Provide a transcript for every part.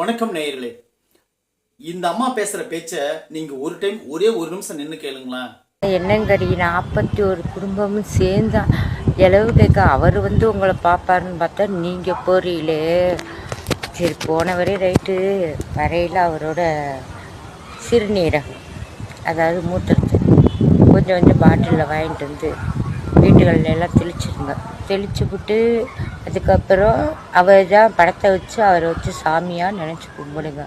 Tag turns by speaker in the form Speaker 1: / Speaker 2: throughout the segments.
Speaker 1: வணக்கம் நேயர்களே. இந்த அம்மா பேசுற பேச்ச நீங்க ஒரு டைம் ஒரே ஒரு நிமிஷம் நின்று கேளுங்களேன்.
Speaker 2: என்னங்கடி 41 குடும்பமும் சேர்ந்தா இளவு கேட்க அவர் உங்களை பார்ப்பாருன்னு பார்த்தா நீங்கள் போறீங்களே. சரி, போனவரே ரைட்டு. வரையில் அவரோட சிறுநீரகம், அதாவது மூத்திரத்தை கொஞ்சம் கொஞ்சம் பாட்டிலில் வாங்கிட்டு வந்து வீட்டுகளில் எல்லாம் தெளிச்சிடுங்க. தெளிச்சு விட்டு அதுக்கப்புறம் அவர் தான் படத்தை வச்சு அவரை வச்சு சாமியாக நினச்சி கும்பிடுங்க.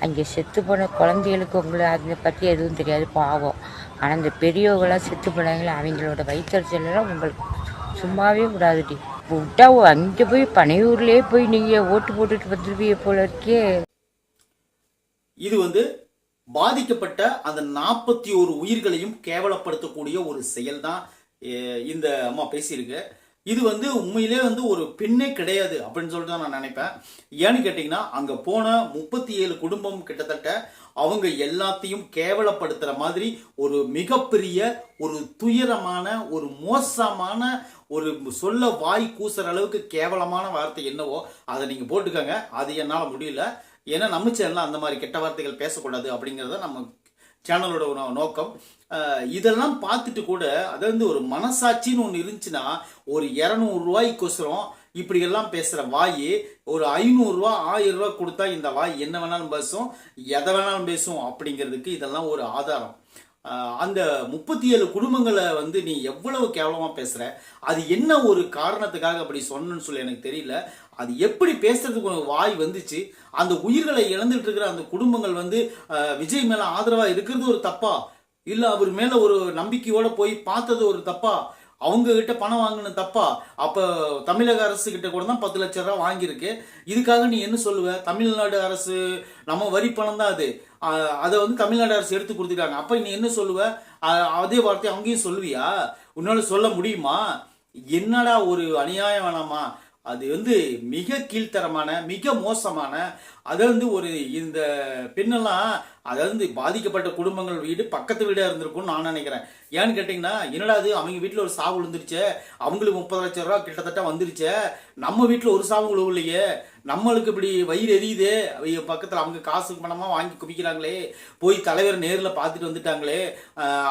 Speaker 2: அங்கே செத்து போன குழந்தைகளுக்கு உங்களை அதை பற்றி எதுவும் தெரியாது, பாவம். ஆனால் இந்த பெரியவங்களாம் செத்து போனாங்களே, அவங்களோட வயிற்றுச்சலாம் உங்களுக்கு சும்மாவே விடாதுடி. விட்டா அங்கே போய் பனையூர்லேயே போய் நீங்கள் ஓட்டு போட்டுட்டு வந்துடுவீங்க போல இருக்கே.
Speaker 1: இது பாதிக்கப்பட்ட அந்த 41 உயிர்களையும் கேவலப்படுத்தக்கூடிய ஒரு செயல் தான் இந்த அம்மா பேசியிருக்கு. இது உண்மையிலே ஒரு பெண்ணே கிடையாது அப்படின்னு சொல்லிட்டு தான் நான் நினைப்பேன். ஏன்னு கேட்டிங்கன்னா, அங்கே போன 37 குடும்பம் கிட்டத்தட்ட அவங்க எல்லாத்தையும் கேவலப்படுத்துகிற மாதிரி ஒரு மிகப்பெரிய ஒரு துயரமான ஒரு மோசமான ஒரு சொல்ல வாய் கூசுற அளவுக்கு கேவலமான வார்த்தை என்னவோ அதை நீங்கள் போட்டுக்கோங்க. அது என்னால் முடியல. ஏன்னா நம்ம சேனலில் அந்த மாதிரி கெட்ட வார்த்தைகள் பேசக்கூடாது அப்படிங்கிறத நம்ம சேனலோட ஒரு நோக்கம். இதெல்லாம் பார்த்துட்டு கூட அதாவது ஒரு மனசாட்சின்னு ஒன்று இருந்துச்சுன்னா, ஒரு 200 ரூபாய்க்கோசரம் இப்படியெல்லாம் பேசுகிற வாய் ஒரு 500 ரூபா 1000 ரூபா கொடுத்தா இந்த வாய் என்ன வேணாலும் பேசும், எதை வேணாலும் பேசும் அப்படிங்கிறதுக்கு இதெல்லாம் ஒரு ஆதாரம். அந்த 37 குடும்பங்களை நீ எவ்வளவு கேவலமாக பேசுகிற, அது என்ன ஒரு காரணத்துக்காக அப்படி சொன்னு சொல்லி எனக்கு தெரியல. அது எப்படி பேசுறதுக்கு உனக்கு வாய் வந்துச்சு? அந்த உயிர்களை இழந்துட்டு இருக்கிற அந்த குடும்பங்கள் விஜய் மேலே ஆதரவாக இருக்கிறது ஒரு தப்பா, இல்லை அவர் மேலே ஒரு நம்பிக்கையோட போய் பார்த்தது ஒரு தப்பா, அவங்க கிட்ட பணம் வாங்கின தப்பா? அப்போ தமிழக அரசு கிட்ட கூட தான் 10 லட்சம் ரூபா வாங்கியிருக்கு. இதுக்காக நீ என்ன சொல்லுவ? தமிழ்நாடு அரசு நம்ம வரி பணம் தான் அது, அதை தமிழ்நாடு அரசு எடுத்து கொடுத்துருக்காங்க. அப்போ நீ என்ன சொல்லுவ? அதே வார்த்தை அங்கேயும் சொல்லுவியா? உன்னால சொல்ல முடியுமா? என்னடா ஒரு அநியாயம் வேணாமா? அது மிக கீழ்த்தரமான மிக மோசமான. அதை ஒரு இந்த பெண்ணெல்லாம் அதாவது பாதிக்கப்பட்ட குடும்பங்கள் வீடு பக்கத்து வீடாக இருந்திருக்கும்னு நான் நினைக்கிறேன். ஏன்னு கேட்டிங்கன்னா, என்னடா அது அவங்க வீட்டில் ஒரு சாவு விழுந்துருச்சே, அவங்களுக்கு 30 லட்சம் ரூபா கிட்டத்தட்ட வந்துருச்சே, நம்ம வீட்டில் ஒரு சாவு விழுவலையே, நம்மளுக்கு இப்படி வயிறு எரியுதே, பக்கத்தில் அவங்க காசு பணமாக வாங்கி குவிக்கிறாங்களே, போய் தலைவர் நேரில் பார்த்துட்டு வந்துட்டாங்களே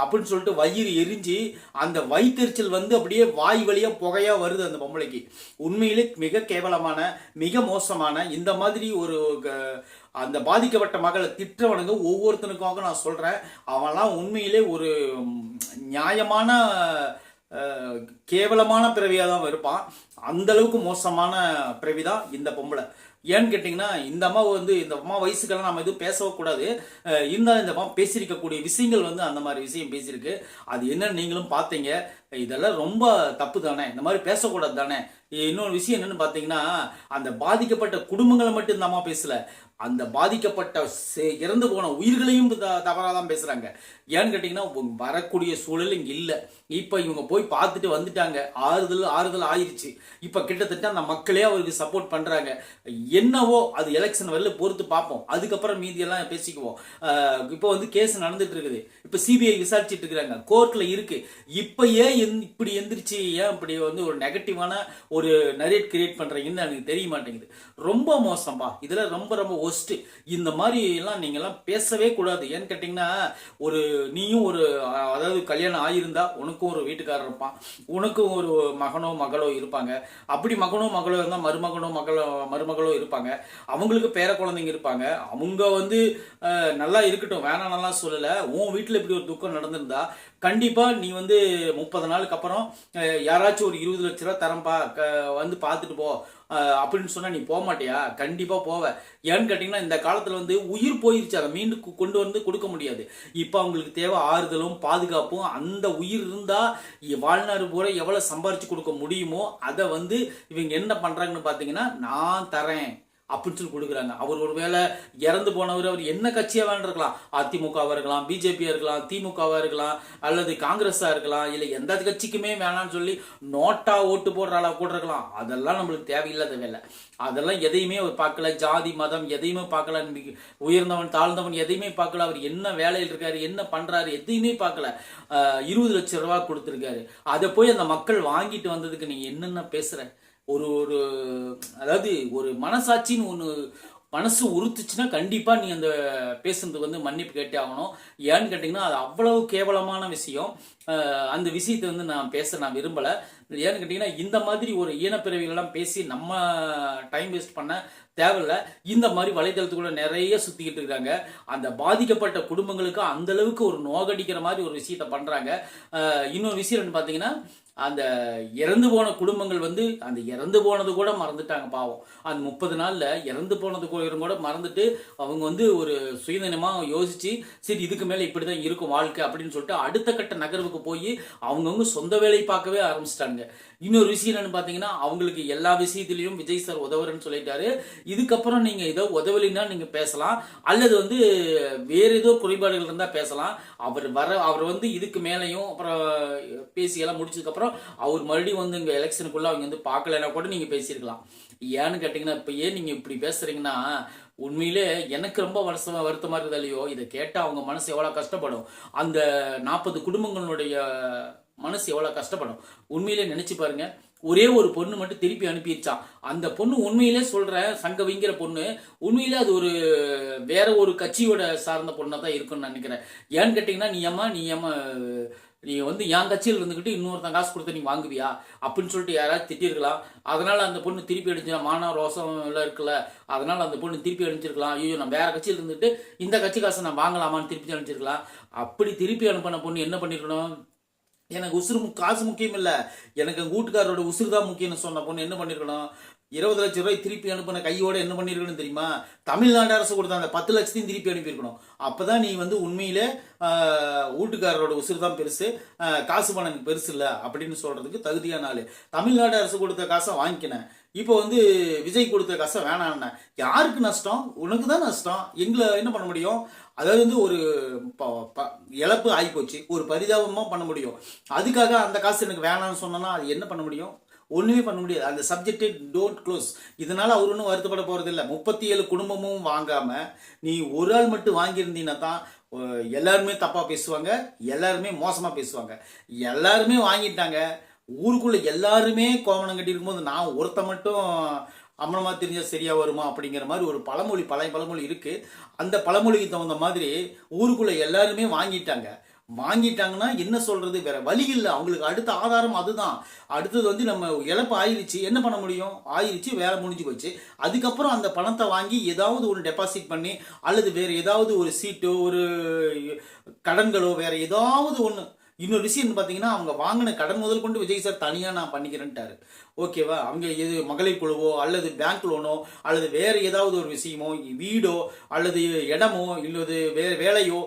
Speaker 1: அப்படின்னு சொல்லிட்டு வயிறு எரிஞ்சு அந்த வயிற்றெரிச்சல் அப்படியே வாய் வழியாக புகையாக வருது அந்த பொம்பளைக்கு. உண்மையிலே மிக கேவலமான மிக மோசமான இந்த மாதிரி ஒரு அந்த பாதிக்கப்பட்ட மகளை திட்டவனுங்க ஒவ்வொருத்தனுக்காக நான் சொல்கிறேன். அவன்லாம் உண்மையிலே ஒரு நியாயமான கேவலமான பிறவியாக தான் இருப்பான். அந்த அளவுக்கு மோசமான பிறவி தான் இந்த பொம்பளை. ஏன்னு கேட்டிங்கன்னா, இந்த அம்மா இந்த அம்மா வயசுக்கெல்லாம் நம்ம எதுவும் பேசக்கூடாது. இருந்தாலும் இந்த அம்மா பேசியிருக்கக்கூடிய விஷயங்கள் அந்த மாதிரி விஷயம் பேசியிருக்கு. அது என்னன்னு நீங்களும் பார்த்தீங்க. இதெல்லாம் ரொம்ப தப்பு தானே, இந்த மாதிரி பேசக்கூடாது தானே. இன்னொரு விஷயம் என்னன்னு பார்த்தீங்கன்னா, அந்த பாதிக்கப்பட்ட குடும்பங்களை மட்டும் இந்த அம்மா பேசல, அந்த பாதிக்கப்பட்ட இறந்து போன உயிர்களையும் தவறாக தான் பேசுகிறாங்க. ஏன்னு கேட்டிங்கன்னா, வரக்கூடிய சூழல் இங்கே இல்லை. இப்போ இவங்க போய் பார்த்துட்டு வந்துட்டாங்க, ஆறுதல் ஆயிடுச்சு. இப்போ கிட்டத்தட்ட அந்த மக்களே அவருக்கு சப்போர்ட் பண்ணுறாங்க. என்னவோ அது எலெக்ஷன் வரல பொறுத்து பார்ப்போம், அதுக்கப்புறம் மீதியெல்லாம் பேசிக்குவோம். இப்போ கேஸ் நடந்துட்டு இருக்குது, இப்போ சிபிஐ விசாரிச்சுட்டு இருக்கிறாங்க, கோர்ட்டில் இருக்கு. இப்போ ஏன் இப்படி எந்திரிச்சு ஏன் இப்படி ஒரு நெகட்டிவான ஒரு நரேட் கிரியேட் பண்ணுறீங்கன்னு எனக்கு தெரிய மாட்டேங்குது. ரொம்ப மோசம்பா, இதில் ரொம்ப ரொம்ப ஒஸ்ட்டு. இந்த மாதிரி எல்லாம் நீங்கள்லாம் பேசவே கூடாது. ஏன்னு கேட்டிங்கன்னா, நீயும் அதாவது கல்யாணம் ஆகியிருந்தா உனக்கும் ஒரு வீட்டுக்காரர் இருப்பான், உனக்கும் ஒரு மகனோ மகளோ இருப்பாங்க. அப்படி மகனோ மகளோ இருந்தால் மருமகளோ இருப்பாங்க, அவங்களுக்கு பேர குழந்தைங்க இருப்பாங்க. அவங்க நல்லா இருக்கட்டும், வேணாம் நல்லா சொல்லலை. உன் வீட்டில் இப்படி ஒரு துக்கம் நடந்திருந்தா கண்டிப்பா நீ 30 நாளுக்கு அப்புறம் யாராச்சும் ஒரு 20 லட்ச ரூபா தரம்பா பார்த்துட்டு போ அப்படின்னு சொன்னா நீ போக மாட்டியா? கண்டிப்பா போவ. ஏன்னு கேட்டீங்கன்னா, இந்த காலத்துல உயிர் போயிருச்சு, அதை மீண்டும் கொண்டு கொடுக்க முடியாது. இப்ப அவங்களுக்கு தேவை ஆறுதலும் பாதுகாப்பும். அந்த உயிர் இருந்தா வாழ்நாடு பூரா எவ்வளவு சம்பாரிச்சு கொடுக்க முடியுமோ அதை இவங்க என்ன பண்றாங்கன்னு பாத்தீங்கன்னா, நான் தரேன் அப்படின்னு சொல்லி கொடுக்குறாங்க. அவர் ஒருவேளை இறந்து போனவர் அவர் என்ன கட்சியாக வேணும் இருக்கலாம், அதிமுகவாக இருக்கலாம், பிஜேபியாக இருக்கலாம், திமுகவாக இருக்கலாம், அல்லது காங்கிரஸாக இருக்கலாம், இல்லை எந்த கட்சிக்குமே வேணாம்னு சொல்லி நோட்டா ஓட்டு போடுற ஆளாக கூட இருக்கலாம். அதெல்லாம் நம்மளுக்கு தேவையில்லாத வேலை. அதெல்லாம் எதையுமே அவர் பார்க்கல, ஜாதி மதம் எதையுமே பார்க்கல, உயர்ந்தவன் தாழ்ந்தவன் எதையுமே பார்க்கல, அவர் என்ன வேலையில் இருக்காரு என்ன பண்றாரு எதையுமே பார்க்கல. 20 லட்சம் ரூபா கொடுத்துருக்காரு. அதை போய் அந்த மக்கள் வாங்கிட்டு வந்ததுக்கு நீங்க என்னென்ன பேசுற? ஒரு அதாவது ஒரு மனசாட்சின்னு ஒன்று மனசு உறுத்துச்சுன்னா கண்டிப்பா நீ அந்த பேசுனதுக்கு வந்து மன்னிப்பு கேட்டே ஆகணும். ஏன்னு கேட்டீங்கன்னா அது அவ்வளவு கேவலமான விஷயம். அந்த விஷயத்தை வந்து நான் விரும்பல. ஏன்னு கேட்டீங்கன்னா இந்த மாதிரி ஒரு ஈனப்பிறவிகளெல்லாம் பேசி நம்ம டைம் வேஸ்ட் பண்ண தேவையில்ல. இந்த மாதிரி வலைதளத்துக்குள்ள நிறைய சுத்திக்கிட்டு இருக்காங்க. அந்த பாதிக்கப்பட்ட குடும்பங்களுக்கு அந்த அளவுக்கு ஒரு நோகடிக்கிற மாதிரி ஒரு விஷயத்த பண்றாங்க. இன்னொரு விஷயம் என்ன பாத்தீங்கன்னா, அந்த இறந்து போன குடும்பங்கள் வந்து அந்த இறந்து போனது கூட மறந்துட்டாங்க பாவம். அந்த 30 நாள்ல இறந்து போனது கூட மறந்துட்டு அவங்க வந்து ஒரு சுயநலமா யோசிச்சு சரி இதுக்கு மேல இப்படிதான் இருக்கும் வாழ்க்கை அப்படின்னு சொல்லிட்டு அடுத்த கட்ட நகர்வுக்கு போய் அவங்கவுங்க சொந்த வேலையை பார்க்கவே ஆரம்பிச்சிட்டாங்க. இன்னொரு விஷயம் என்னன்னு பாத்தீங்கன்னா, அவங்களுக்கு எல்லா விஷயத்திலையும் விஜய் சார் உதவுறேன்னு சொல்லிட்டாரு. இதுக்கப்புறம் நீங்க ஏதோ உதவலைன்னா நீங்க பேசலாம், அல்லது வந்து வேற ஏதோ குறைபாடுகள் இருந்தா பேசலாம். அவர் வந்து இதுக்கு மேலையும் அப்புறம் பேசி எல்லாம் முடிச்சதுக்கு அப்புறம் அவர் மறுபடியும் வந்து இங்க எலெக்ஷனுக்குள்ள அவங்க வந்து பார்க்கலன்னா கூட நீங்க பேசியிருக்கலாம். ஏன்னு கேட்டீங்கன்னா, இப்ப ஏன் நீங்க இப்படி பேசுறீங்கன்னா, உண்மையிலே எனக்கு ரொம்ப வருத்தமா இருக்குது இல்லையோ, இதை கேட்டா அவங்க மனசு எவ்வளவு கஷ்டப்படும். அந்த 40 குடும்பங்களுடைய மனசு எவ்வளவு கஷ்டப்படும். உண்மையிலே நினைச்சு பாருங்க. ஒரே ஒரு பொண்ணு மட்டும் திருப்பி அனுப்பிடுச்சான். அந்த பொண்ணு உண்மையிலே சொல்ற சங்கவிங்கிற பொண்ணு உண்மையிலே அது ஒரு வேற ஒரு கட்சியோட சார்ந்த பொண்ணா தான் இருக்குன்னு நினைக்கிறேன். ஏன்னு கேட்டீங்கன்னா, நீ வந்து என் கட்சியில் இருந்துகிட்டு இன்னொருத்தன் காசு கொடுத்து நீ வாங்குவியா அப்படின்னு சொல்லிட்டு யாராவது திட்டிருக்கலாம். அதனால அந்த பொண்ணு திருப்பி அடிச்சா மான ரோசம் எல்லாம் இருக்குல்ல, அதனால அந்த பொண்ணு திருப்பி அனுப்பிச்சிருக்கலாம். ஐயோ நான் வேற கட்சியில் இருந்துட்டு இந்த கட்சி காசை நான் வாங்கலாமான்னு திருப்பி அனுப்பிச்சிருக்கலாம். அப்படி திருப்பி அனுப்பின பொண்ணு என்ன பண்ணிருக்கணும், எனக்கு காசு முக்கியம் இல்ல, எனக்கு எங்க வீட்டுக்காரரோட உசுறு தான் முக்கியம்னு சொன்ன பொண்ணு என்ன பண்ணிருக்கணும், 20 லட்சம் ரூபாய் திருப்பி அனுப்பின கையோட என்ன பண்ணிருக்கணும் தெரியுமா, தமிழ்நாடு அரசு கொடுத்த அந்த 10 லட்சத்தையும் திருப்பி அனுப்பியிருக்கணும். அப்பதான் நீ வந்து உண்மையிலே வீட்டுக்காரரோட உசுறு தான் பெருசு, காசு பணம் எனக்கு பெருசு இல்ல அப்படின்னு சொல்றதுக்கு தகுதியான ஆளு. தமிழ்நாடு அரசு கொடுத்த காசை வாங்கிக்கினேன், இப்போ வந்து விஜய் கொடுத்த காசை வேணான்னு யாருக்கு நஷ்டம், உனக்கு தான் நஷ்டம். எங்களை என்ன பண்ண முடியும், அதாவது வந்து ஒரு இழப்பு ஆகிப்போச்சு, ஒரு பரிதாபமா பண்ண முடியும். அதுக்காக அந்த காசு எனக்கு வேணாம்னு சொன்னா அது என்ன பண்ண முடியும், ஒண்ணுமே பண்ண முடியாது. அந்த சப்ஜெக்டே டோன்ட் க்ளோஸ். இதனால அவர் ஒன்றும் வருத்தப்பட போறது இல்லை. 37 குடும்பமும் வாங்காம நீ ஒரு ஆள் மட்டும் வாங்கியிருந்தீங்கன்னா தான் எல்லாருமே தப்பா பேசுவாங்க, எல்லாருமே மோசமா பேசுவாங்க. எல்லாருமே வாங்கிட்டாங்க, ஊருக்குள்ள எல்லாருமே கோமணம் கட்டி இருக்கும்போது நான் ஒருத்த மட்டும் அம்மனமா தெரிஞ்சா சரியா வருமா அப்படிங்கிற மாதிரி ஒரு பழமொழி, பழைய பழமொழி இருக்கு. அந்த பழமொழிக்கு தகுந்த மாதிரி ஊருக்குள்ள எல்லாருமே வாங்கிட்டாங்கன்னா என்ன சொல்றது, வேற வழி இல்லை. அவங்களுக்கு அடுத்த ஆதாரம் அதுதான். அடுத்தது வந்து நம்ம இழப்பு ஆயிருச்சு, என்ன பண்ண முடியும், ஆயிருச்சு, வேலை முடிஞ்சு போச்சு. அதுக்கப்புறம் அந்த பணத்தை வாங்கி ஏதாவது ஒரு டெபாசிட் பண்ணி அல்லது வேற ஏதாவது ஒரு சீட்டோ ஒரு கடன்களோ வேற ஏதாவது ஒன்று. இன்னொரு விஷயம் பார்த்தீங்கன்னா, அவங்க வாங்கின கடன் முதல் கொண்டு விஜய் சார் தனியாக நான் பண்ணிக்கிறேன்ட்டாரு. ஓகேவா, அவங்க எது மகளிர் குழுவோ அல்லது பேங்க் லோனோ அல்லது வேற ஏதாவது ஒரு விஷயமோ வீடோ அல்லது இடமோ இல்லது வேலையோ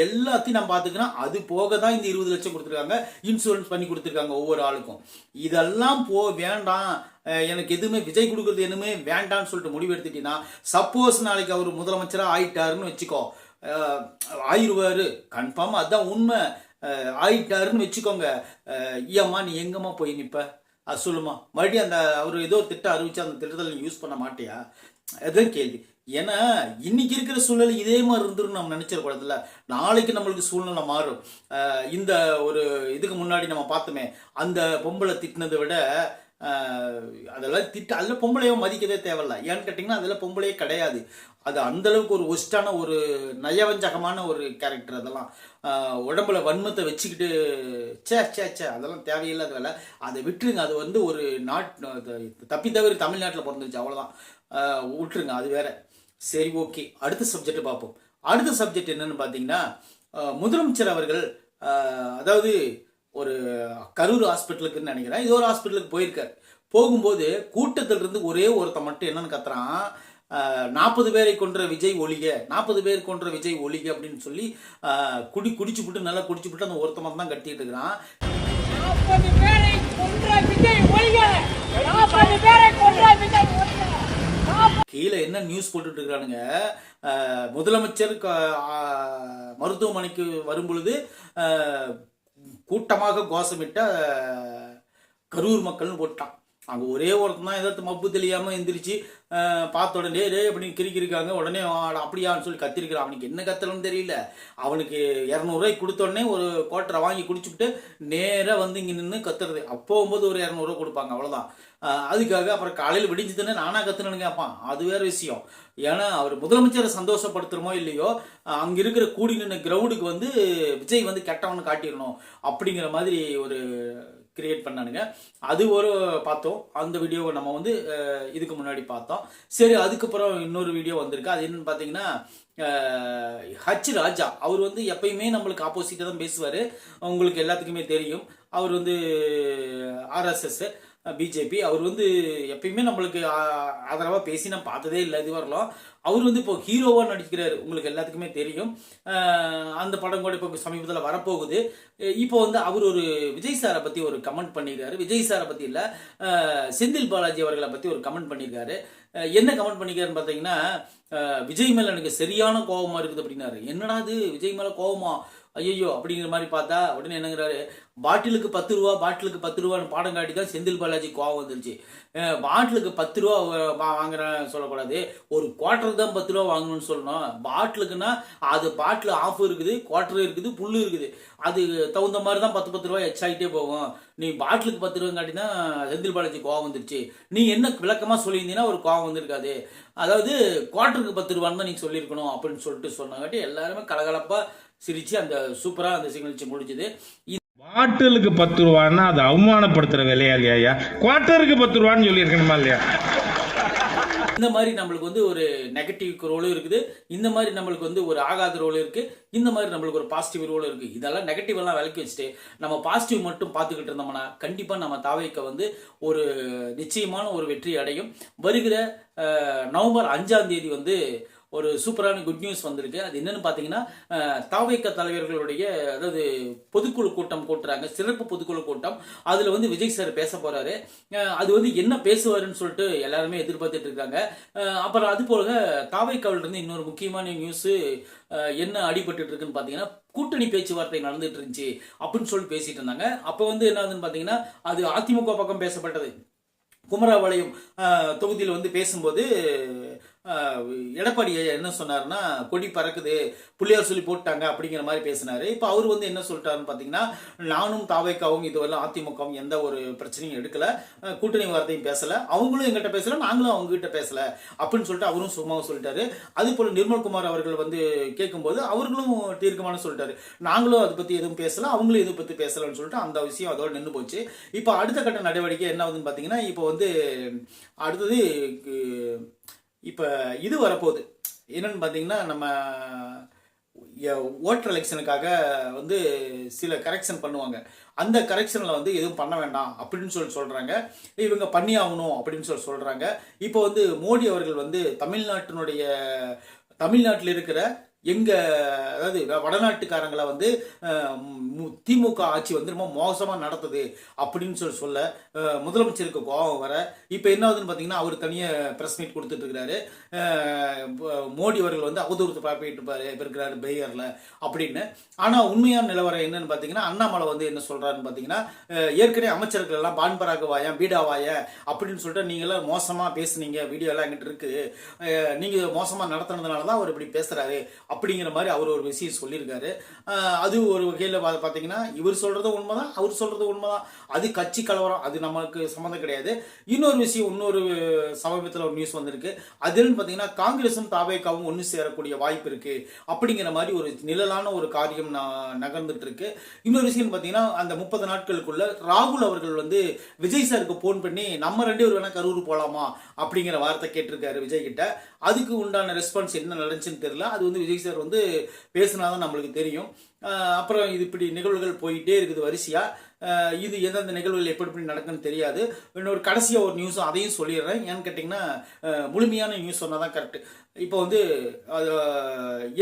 Speaker 1: எல்லாத்தையும் நான் பார்த்துக்கிறேன். அது போக தான் இந்த 20 லட்சம் கொடுத்துருக்காங்க, இன்சூரன்ஸ் பண்ணி கொடுத்துருக்காங்க ஒவ்வொரு ஆளுக்கும். இதெல்லாம் வேண்டாம், எனக்கு எதுவுமே விஜய் கொடுக்குறது எதுவுமே வேண்டாம்னு சொல்லிட்டு முடிவு எடுத்துட்டீங்கன்னா, சப்போஸ் நாளைக்கு அவர் முதலமைச்சராக ஆயிட்டாருன்னு வச்சுக்கோ, ஆயிடுவாரு கன்ஃபார்ம், அதுதான் உண்மை. ஆயிட்டாருன்னு வச்சுக்கோங்க, ஐயம்மா நீ எங்கம்மா போய் நிப்ப, அது சொல்லுமா, மறுபடியும் அந்த அவர் ஏதோ ஒரு திட்டம் அறிவிச்சு அந்த திட்டத்தில் நீ யூஸ் பண்ண மாட்டியா, அதுதான் கேள்வி. ஏன்னா இன்னைக்கு இருக்கிற சூழ்நிலை இதே மாதிரி இருந்துரும் நம்ம நினைச்சிடக்கூடாதுல்ல, நாளைக்கு நம்மளுக்கு சூழ்நிலை மாறும். இந்த ஒரு இதுக்கு முன்னாடி நம்ம பார்த்தோமே, அந்த பொம்பளை திட்டினதை விட அதெல்லாம் அதில் பொம்பளையோ மதிக்கவே தேவையில்ல. ஏன்னு கேட்டிங்கன்னா அதில் பொம்பளையே கிடையாது. அது அந்த அளவுக்கு ஒரு ஒஸ்டான ஒரு நயவஞ்சகமான ஒரு கேரக்டர். அதெல்லாம் உடம்புல வன்மத்தை வச்சுக்கிட்டு சே அதெல்லாம் தேவையில்லாத வேலை, அதை விட்டுருங்க. அது வந்து ஒரு தப்பி தவிர தமிழ்நாட்டில் பிறந்துருச்சு, அவ்வளோதான், விட்டுருங்க, அது வேற. சரி, ஓகே, அடுத்த சப்ஜெக்ட் பார்ப்போம். அடுத்த சப்ஜெக்ட் என்னன்னு பார்த்தீங்கன்னா, முதலமைச்சர் அவர்கள் அதாவது ஒரு கரூர் ஹாஸ்பிட்டலுக்குன்னு நினைக்கிறேன், இது ஒரு ஹாஸ்பிட்டலுக்கு போயிருக்காரு. போகும்போது கூட்டத்தில் இருந்து ஒரே ஒருத்த மட்டும் என்னன்னு கத்துறான், 40 பேரை கொன்ற விஜய் ஒழிக, 40 பேர் கொன்ற விஜய் ஒழிக அப்படின்னு சொல்லி குடிச்சுப்புட்டு நல்லா குடிச்சுப்புட்டு அந்த ஒருத்த மட்டும் தான் கட்டிட்டு இருக்கிறான். கீழே என்ன நியூஸ் போட்டுட்டு இருக்கானுங்க, முதலமைச்சர் மருத்துவமனைக்கு வரும் பொழுது கூட்டமாக கோஷமிட்ட கரூர் மக்கள்னு போட்டான். அங்கே ஒரே ஒருத்தன் தான் ஏதாவது மப்பு தெரியாமல் எந்திரிச்சு பார்த்த உடனே டே அப்படின்னு கிரிக்கிருக்காங்க. உடனே அப்படியான்னு சொல்லி கத்திருக்கிறான். அவனுக்கு என்ன கத்தலன்னு தெரியல. அவனுக்கு 200 கொடுத்த உடனே ஒரு கோட்டரை வாங்கி குடிச்சுக்கிட்டு நேராக வந்து இங்கே நின்று கத்துறது. அப்போ போகும்போது ஒரு 200 கொடுப்பாங்க, அவ்வளோதான். அதுக்காக அப்புறம் காலையில் விடிஞ்சதுன்னு நானாக கத்துனு கேட்பான். அது வேற விஷயம். ஏன்னா அவர் முதலமைச்சரை சந்தோஷப்படுத்துறமோ இல்லையோ, அங்கே இருக்கிற கூடி நின்று கிரவுண்டுக்கு வந்து விஜய் வந்து கெட்டவனு காட்டிடணும் அப்படிங்கிற மாதிரி ஒரு கிரியேட் பண்ணானுங்க. அது ஒரு பார்த்தோம். அந்த வீடியோவை நம்ம வந்து இதுக்கு முன்னாடி பார்த்தோம். சரி, அதுக்கப்புறம் இன்னொரு வீடியோ வந்திருக்கு. அது என்னன்னு பார்த்தீங்கன்னா, ஹச் ராஜா அவர் வந்து எப்பயுமே நம்மளுக்கு ஆப்போசிட்டாக தான் பேசுவார். உங்களுக்கு எல்லாத்துக்குமே தெரியும். அவர் வந்து ஆர்எஸ்எஸ் பிஜேபி. அவர் வந்து எப்பயுமே நம்மளுக்கு ஆதரவாக பேசி நான் பார்த்ததே இல்லை இது வரலாம். அவர் வந்து இப்போ ஹீரோவாக நடிக்கிறாரு, உங்களுக்கு எல்லாத்துக்குமே தெரியும். அந்த படம் கூட இப்போ சமீபத்தில் வரப்போகுது. இப்போ வந்து அவர் ஒரு விஜய் சாரை பற்றி ஒரு கமெண்ட் பண்ணியிருக்காரு. விஜய் சாரை பற்றி இல்லை, செந்தில் பாலாஜி அவர்களை பற்றி ஒரு கமெண்ட் பண்ணியிருக்காரு. என்ன கமெண்ட் பண்ணிக்கிறாருன்னு பார்த்தீங்கன்னா, விஜய் மேலே எனக்கு சரியான கோபமாக இருக்குது அப்படின்னாரு. என்னடா இது விஜய் மேலே கோபமா, ஐயோ அப்படிங்கிற மாதிரி பார்த்தா உடனே என்னங்கிறாரு, பாட்டிலுக்கு 10 ரூபா, பாட்டிலுக்கு 10 ரூபான்னு பாடம் காட்டி தான் செந்தில் பாலாஜி கோவம் வந்துருச்சு. பாட்டிலுக்கு 10 ரூபா வாங்குறேன்னு சொல்லக்கூடாது, ஒரு குவார்ட்டருக்கு தான் 10 ரூபா வாங்கணும்னு சொல்லணும். பாட்டிலுக்குன்னா அது பாட்டில் ஆஃப் இருக்குது, குவார்ட்டர் இருக்குது, புல்லு இருக்குது. அது தகுந்த மாதிரி தான் 10 ரூபா எச்சாகிட்டே போகும். நீ பாட்டிலுக்கு 10 ரூபா காட்டி தான் செந்தில் பாலாஜி கோவம் வந்துருச்சு. நீ என்ன விளக்கமாக சொல்லியிருந்தீங்கன்னா ஒரு கோவம் வந்திருக்காது. அதாவது குவார்ட்டருக்கு 10 ரூபான்னு தான் நீ சொல்லியிருக்கணும் அப்படின்னு சொல்லிட்டு சொன்னாங்காட்டி எல்லாருமே கலகலப்பாக சிரிச்சு அந்த சூப்பரா அந்த நிகழ்ச்சி முடிஞ்சது.
Speaker 3: பாட்டிலுக்கு 10 ரூபான்னா அது அவமானப்படுத்துற விலையா இல்லையா? குவார்ட்டருக்கு 10 ரூபான்னு சொல்லி இருக்கணுமா இல்லையா?
Speaker 1: இந்த மாதிரி நம்மளுக்கு வந்து ஒரு நெகட்டிவ் ரோலும் இருக்குது, இந்த மாதிரி நம்மளுக்கு வந்து ஒரு ஆகாத ரோலும் இருக்கு, இந்த மாதிரி நம்மளுக்கு ஒரு பாசிட்டிவ் ரோலும் இருக்கு. இதெல்லாம் நெகட்டிவ் எல்லாம் விலக்கி வச்சுட்டு நம்ம பாசிட்டிவ் மட்டும் பார்த்துக்கிட்டு இருந்தோம்னா கண்டிப்பா நம்ம தாவேக்க வந்து ஒரு நிச்சயமான ஒரு வெற்றி அடையும். வருகிற நவம்பர் 5ஆம் தேதி வந்து ஒரு சூப்பரான குட் நியூஸ் வந்திருக்கு. அது என்னன்னு பார்த்தீங்கன்னா, தாவேக்க தலைவர்களுடைய அதாவது பொதுக்குழு கூட்டம் கூட்டுறாங்க, சிறப்பு பொதுக்குழு கூட்டம். அதில் வந்து விஜய் சார் பேச போறாரு. அது வந்து என்ன பேசுவாருன்னு சொல்லிட்டு எல்லாருமே எதிர்பார்த்துட்டு இருக்காங்க. அப்புறம் அது போல தாவேக்காவில இருந்து இன்னொரு முக்கியமான நியூஸ் என்ன அடிபட்டு இருக்குன்னு பார்த்தீங்கன்னா, கூட்டணி பேச்சுவார்த்தை நடந்துட்டு இருந்துச்சு அப்படின்னு சொல்லி பேசிட்டு இருந்தாங்க. அப்போ வந்து என்ன ஆகுதுன்னு பார்த்தீங்கன்னா, அது அதிமுக பக்கம் பேசப்பட்டது. குமராபாளையம் தொகுதியில் வந்து பேசும்போது எடப்பாடி என்ன சொன்னார்னா, கொடி பறக்குது, புள்ளியார் சொல்லி போட்டாங்க அப்படிங்கிற மாதிரி பேசினாரு. இப்போ அவர் வந்து என்ன சொல்லிட்டாருன்னு பார்த்தீங்கன்னா, நானும் தாவேக்காவும் இதுவரை அதிமுகவும் எந்த ஒரு பிரச்சனையும் எடுக்கல, கூட்டணி வார்த்தையும் பேசல, அவங்களும் எங்கிட்ட பேசல, நாங்களும் அவங்க கிட்ட பேசல அப்படின்னு சொல்லிட்டு அவரும் சும்மாவும் சொல்லிட்டாரு. அது போல நிர்மல்குமார் அவர்கள் வந்து கேட்கும்போது அவர்களும் தீர்க்கமான சொல்லிட்டாரு, நாங்களும் அதை பத்தி எதுவும் பேசல, அவங்களும் எதை பத்தி பேசலன்னு சொல்லிட்டு அந்த விஷயம் அதோட நின்று போச்சு. இப்போ அடுத்த கட்ட நடவடிக்கை என்ன ஆகுதுன்னு பார்த்தீங்கன்னா, இப்போ வந்து அடுத்தது இப்போ இது வரப்போகுது. என்னன்னு பார்த்தீங்கன்னா, நம்ம ஓட்டர் எலெக்ஷனுக்காக வந்து சில கரெக்ஷன் பண்ணுவாங்க. அந்த கரெக்ஷனில் வந்து எதுவும் பண்ண வேண்டாம் அப்படின்னு சொல்கிறாங்க. இவங்க பண்ணி ஆகணும் அப்படின்னு சொல்கிறாங்க. இப்போ வந்து மோடி அவர்கள் வந்து தமிழ்நாட்டில் இருக்கிற அதாவது வடநாட்டுக்காரங்களை வந்து திமுக ஆட்சி வந்து ரொம்ப மோசமாக நடத்துது அப்படின்னு சொல்ல முதலமைச்சருக்கு கோபம் வர இப்போ என்ன ஆகுதுன்னு பார்த்தீங்கன்னா, அவர் தனியாக ப்ரெஸ் மீட் கொடுத்துட்டு இருக்கிறாரு. மோடி அவர்கள் வந்து அவதூறு பாப்பிட்டு இருக்கிறாரு பெய்யரில் அப்படின்னு. ஆனால் உண்மையான நிலவரம் என்னன்னு பார்த்தீங்கன்னா, அண்ணாமலை வந்து என்ன சொல்கிறாருன்னு பார்த்தீங்கன்னா, ஏற்கனவே அமைச்சர்கள் எல்லாம் பான்பராக வாயன் பீடா வாயன் அப்படின்னு சொல்லிட்டு நீங்களாம் மோசமாக பேசுனீங்க, வீடியோ எல்லாம் எங்கிட்ட இருக்குது, நீங்கள் மோசமாக நடத்துனதுனால தான் அவர் இப்படி பேசுகிறாரு அப்படிங்கிற மாதிரி அவர் ஒரு விஷயம் சொல்லியிருக்காரு. அது ஒரு வகையில் பார்த்தீங்கன்னா, இவர் சொல்றது உண்மைதான், அவர் சொல்றது உண்மைதான். அது கட்சி கலவரம், அது நமக்கு சம்மந்தம் கிடையாது. இன்னொரு விஷயம், இன்னொரு சமீபத்தில் ஒரு நியூஸ் வந்திருக்கு. அதுன்னு பார்த்தீங்கன்னா, காங்கிரஸும் தாவேக்காவும் ஒன்று சேரக்கூடிய வாய்ப்பு இருக்கு அப்படிங்கிற மாதிரி ஒரு நிழலான ஒரு காரியம் நகர்ந்துட்டு இருக்கு. இன்னொரு விஷயம் பார்த்தீங்கன்னா, அந்த 30 நாட்களுக்குள்ள ராகுல் அவர்கள் வந்து விஜய் சாருக்கு போன் பண்ணி நம்ம 2 பேர் வேணா கரூர் போலாமா அப்படிங்கிற வார்த்தை கேட்டிருக்காரு விஜய் கிட்ட. அதுக்கு உண்டான ரெஸ்பான்ஸ் என்ன நடந்துச்சுன்னு தெரியல. அது வந்து விஜய் சார் வந்து பேசினாதான் நம்மளுக்கு தெரியும். அப்புறம் இது இப்படி நிகழ்வுகள் போயிட்டே இருக்குது வரிசையா. இது எந்தெந்த நிகழ்வுகள் எப்படி நடக்குன்னு தெரியாது. இன்னொரு கடைசியாக ஒரு நியூஸும் அதையும் சொல்லிடுறேன். ஏன்னு கேட்டிங்கன்னா, முழுமையான நியூஸ் சொன்னால் தான் கரெக்டு. இப்போ வந்து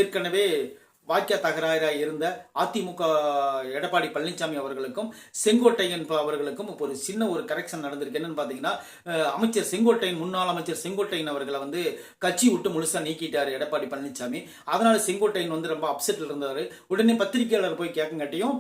Speaker 1: ஏற்கனவே வாக்கிய தகராறாக இருந்த அதிமுக எடப்பாடி பழனிசாமி அவர்களுக்கும் செங்கோட்டையன் அவர்களுக்கும் இப்போ ஒரு சின்ன ஒரு கரெக்ஷன் நடந்திருக்கு. என்னன்னு பார்த்தீங்கன்னா, அமைச்சர் செங்கோட்டையன், முன்னாள் அமைச்சர் செங்கோட்டையன் அவர்களை வந்து கட்சி விட்டு முழுசா நீக்கிட்டாரு எடப்பாடி பழனிசாமி. அதனால செங்கோட்டையன் வந்து ரொம்ப அப்செட்ல இருந்தாரு. உடனே பத்திரிகையாளர் போய் கேட்கங்காட்டியும்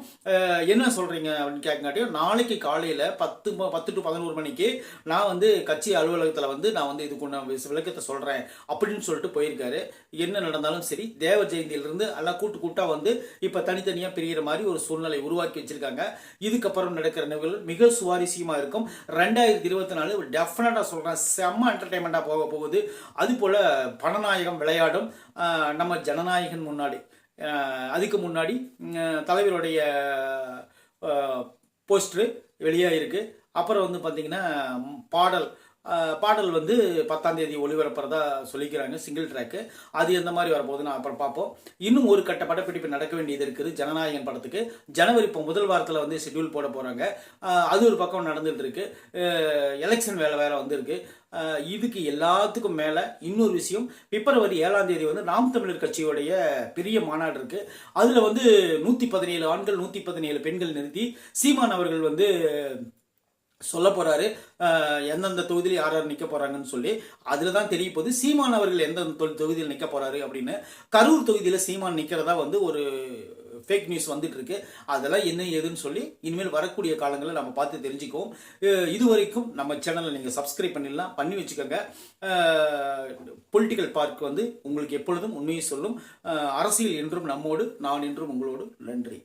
Speaker 1: என்ன சொல்றீங்க அப்படின்னு கேட்கங்காட்டியும், நாளைக்கு காலையில 10 to 11 மணிக்கு நான் வந்து கட்சி அலுவலகத்தில் வந்து நான் வந்து இதுக்கு விளக்கத்தை சொல்றேன் அப்படின்னு சொல்லிட்டு போயிருக்காரு. என்ன நடந்தாலும் சரி, தேவ ஜெயந்தியிலிருந்து எல்லாம் கூட்டா வந்து இப்ப தனித்தனியா பிரிகிற மாதிரி ஒரு சூழ்நிலை உருவாக்கி வச்சிருக்காங்க. இதுக்கப்புறம் நடக்கிற நிகழ்வு மிக சுவாரஸ்யமா இருக்கும். 2024 டெஃபினட்டா சொல்றேன், செம்ம என்டர்டைன்மெண்டா போக போகுது. அது போல பணநாயகம் விளையாடும் நம்ம ஜனநாயகன் முன்னாடி, அதுக்கு முன்னாடி தலைவருடைய போஸ்டர் வெளியாயிருக்கு. அப்புறம் வந்து பார்த்தீங்கன்னா பாடல் வந்து 10ஆம் தேதி ஒளிபரப்புறதா சொல்லிக்கிறாங்க, சிங்கிள் ட்ராக்கு. அது எந்த மாதிரி வரப்போகுதுன்னு அப்புறம் பார்ப்போம். இன்னும் ஒரு கட்ட படப்பிடிப்பு நடக்க வேண்டியது இருக்குது ஜனநாயகன் படத்துக்கு. ஜனவரி இப்போ முதல் வாரத்தில் வந்து ஷெட்யூல் போட போகிறாங்க. அது ஒரு பக்கம் நடந்துட்டு இருக்கு. எலெக்ஷன் வேற வந்திருக்கு. இதுக்கு எல்லாத்துக்கும் மேலே இன்னொரு விஷயம், பிப்ரவரி 7ஆம் தேதி வந்து நாம் தமிழர் கட்சியோடைய பெரிய மாநாடு இருக்கு. அதில் வந்து 117 ஆண்கள் 117 பெண்கள் நிறுத்தி சீமான் அவர்கள் வந்து சொல்ல போறாரு எந்தெந்த தொகுதியில் யார் யார் நிற்க போறாங்கன்னு சொல்லி. அதுல தான் தெரிய போகுது சீமான் அவர்கள் எந்த தொகுதியில் நிற்க போறாரு அப்படின்னு. கரூர் தொகுதியில் சீமான் நிற்கிறதா வந்து ஒரு ஃபேக் நியூஸ் வந்துட்டு இருக்கு. அதெல்லாம் என்ன ஏதுன்னு சொல்லி இனிமேல் வரக்கூடிய காலங்களில் நம்ம பார்த்து தெரிஞ்சுக்குவோம். இதுவரைக்கும் நம்ம சேனலை நீங்கள் சப்ஸ்கிரைப் பண்ணி வச்சுக்கோங்க. பொலிட்டிக்கல் பார்க் வந்து உங்களுக்கு எப்பொழுதும் உண்மையை சொல்லும். அரசியல் என்றும் நம்மோடு, நான் என்றும் உங்களோடு. நன்றி.